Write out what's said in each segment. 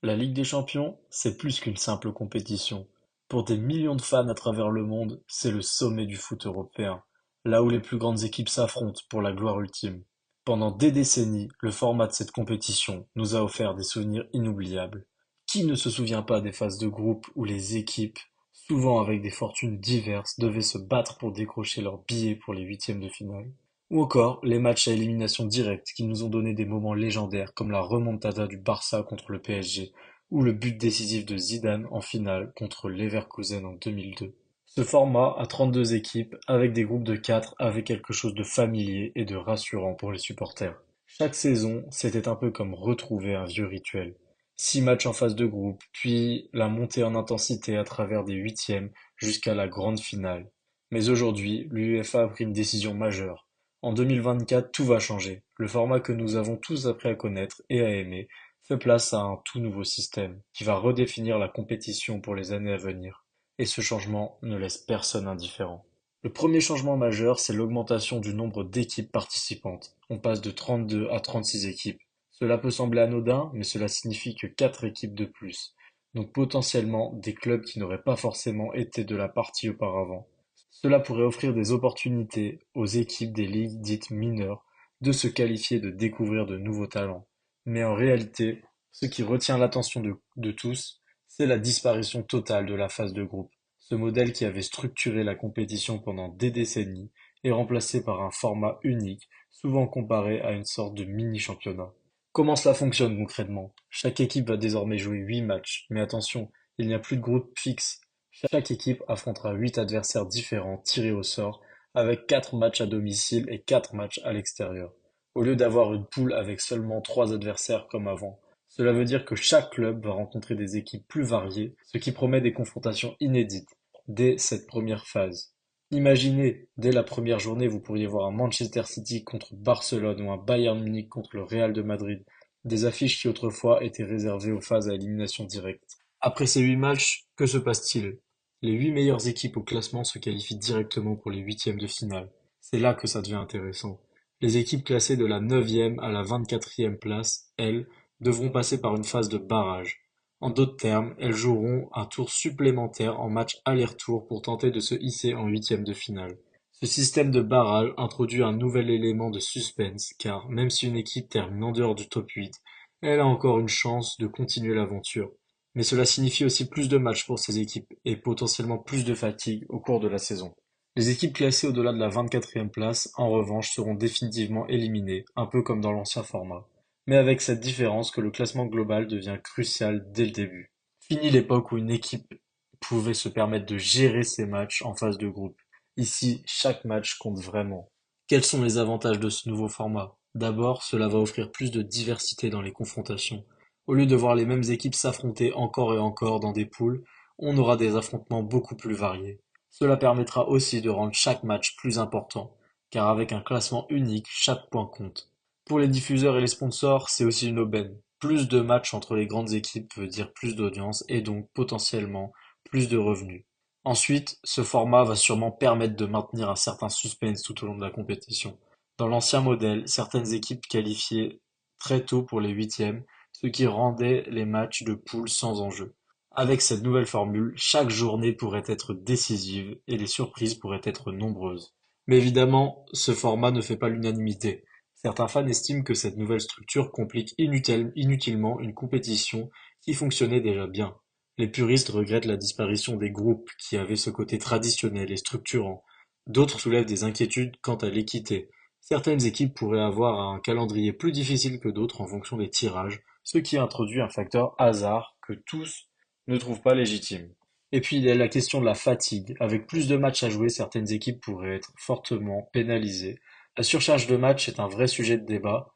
La Ligue des Champions, c'est plus qu'une simple compétition. Pour des millions de fans à travers le monde, c'est le sommet du foot européen, là où les plus grandes équipes s'affrontent pour la gloire ultime. Pendant des décennies, le format de cette compétition nous a offert des souvenirs inoubliables. Qui ne se souvient pas des phases de groupe où les équipes, souvent avec des fortunes diverses, devaient se battre pour décrocher leur billet pour les huitièmes de finale? Ou encore les matchs à élimination directe qui nous ont donné des moments légendaires comme la remontada du Barça contre le PSG ou le but décisif de Zidane en finale contre Leverkusen en 2002. Ce format à 32 équipes avec des groupes de 4 avait quelque chose de familier et de rassurant pour les supporters. Chaque saison, c'était un peu comme retrouver un vieux rituel. 6 matchs en phase de groupe, puis la montée en intensité à travers des huitièmes jusqu'à la grande finale. Mais aujourd'hui, l'UEFA a pris une décision majeure. En 2024, tout va changer. Le format que nous avons tous appris à connaître et à aimer fait place à un tout nouveau système qui va redéfinir la compétition pour les années à venir. Et ce changement ne laisse personne indifférent. Le premier changement majeur, c'est l'augmentation du nombre d'équipes participantes. On passe de 32 à 36 équipes. Cela peut sembler anodin, mais cela signifie que 4 équipes de plus. Donc potentiellement des clubs qui n'auraient pas forcément été de la partie auparavant. Cela pourrait offrir des opportunités aux équipes des ligues dites mineures de se qualifier et de découvrir de nouveaux talents. Mais en réalité, ce qui retient l'attention de tous, c'est la disparition totale de la phase de groupe. Ce modèle qui avait structuré la compétition pendant des décennies est remplacé par un format unique, souvent comparé à une sorte de mini-championnat. Comment cela fonctionne concrètement? Chaque équipe va désormais jouer 8 matchs, mais attention, il n'y a plus de groupe fixe. Chaque équipe affrontera 8 adversaires différents tirés au sort, avec 4 matchs à domicile et 4 matchs à l'extérieur, au lieu d'avoir une poule avec seulement 3 adversaires comme avant. Cela veut dire que chaque club va rencontrer des équipes plus variées, ce qui promet des confrontations inédites dès cette première phase. Imaginez, dès la première journée, vous pourriez voir un Manchester City contre Barcelone ou un Bayern Munich contre le Real de Madrid, des affiches qui autrefois étaient réservées aux phases à élimination directe. Après ces 8 matchs, que se passe-t-il? Les 8 meilleures équipes au classement se qualifient directement pour les huitièmes de finale. C'est là que ça devient intéressant. Les équipes classées de la 9e à la 24e place, elles, devront passer par une phase de barrage. En d'autres termes, elles joueront un tour supplémentaire en match aller-retour pour tenter de se hisser en huitièmes de finale. Ce système de barrage introduit un nouvel élément de suspense car même si une équipe termine en dehors du top 8, elle a encore une chance de continuer l'aventure. Mais cela signifie aussi plus de matchs pour ces équipes et potentiellement plus de fatigue au cours de la saison. Les équipes classées au-delà de la 24e place, en revanche, seront définitivement éliminées, un peu comme dans l'ancien format. Mais avec cette différence que le classement global devient crucial dès le début. Fini l'époque où une équipe pouvait se permettre de gérer ses matchs en phase de groupe. Ici, chaque match compte vraiment. Quels sont les avantages de ce nouveau format? D'abord, cela va offrir plus de diversité dans les confrontations. Au lieu de voir les mêmes équipes s'affronter encore et encore dans des poules, on aura des affrontements beaucoup plus variés. Cela permettra aussi de rendre chaque match plus important, car avec un classement unique, chaque point compte. Pour les diffuseurs et les sponsors, c'est aussi une aubaine. Plus de matchs entre les grandes équipes veut dire plus d'audience et donc potentiellement plus de revenus. Ensuite, ce format va sûrement permettre de maintenir un certain suspense tout au long de la compétition. Dans l'ancien modèle, certaines équipes qualifiaient très tôt pour les huitièmes, ce qui rendait les matchs de poule sans enjeu. Avec cette nouvelle formule, chaque journée pourrait être décisive et les surprises pourraient être nombreuses. Mais évidemment, ce format ne fait pas l'unanimité. Certains fans estiment que cette nouvelle structure complique inutilement une compétition qui fonctionnait déjà bien. Les puristes regrettent la disparition des groupes qui avaient ce côté traditionnel et structurant. D'autres soulèvent des inquiétudes quant à l'équité. Certaines équipes pourraient avoir un calendrier plus difficile que d'autres en fonction des tirages, ce qui introduit un facteur hasard que tous ne trouvent pas légitime. Et puis il y a la question de la fatigue. Avec plus de matchs à jouer, certaines équipes pourraient être fortement pénalisées. La surcharge de matchs est un vrai sujet de débat,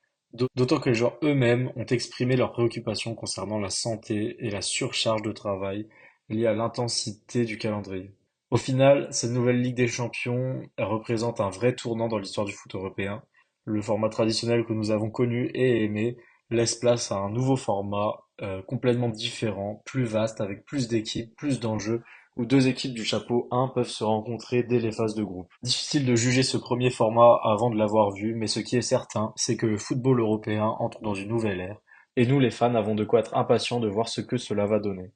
d'autant que les joueurs eux-mêmes ont exprimé leurs préoccupations concernant la santé et la surcharge de travail liée à l'intensité du calendrier. Au final, cette nouvelle Ligue des Champions elle représente un vrai tournant dans l'histoire du foot européen. Le format traditionnel que nous avons connu et aimé laisse place à un nouveau format complètement différent, plus vaste, avec plus d'équipes, plus d'enjeux, où deux équipes du chapeau 1 peuvent se rencontrer dès les phases de groupe. Difficile de juger ce premier format avant de l'avoir vu, mais ce qui est certain, c'est que le football européen entre dans une nouvelle ère, Et nous les fans avons de quoi être impatients de voir ce que cela va donner.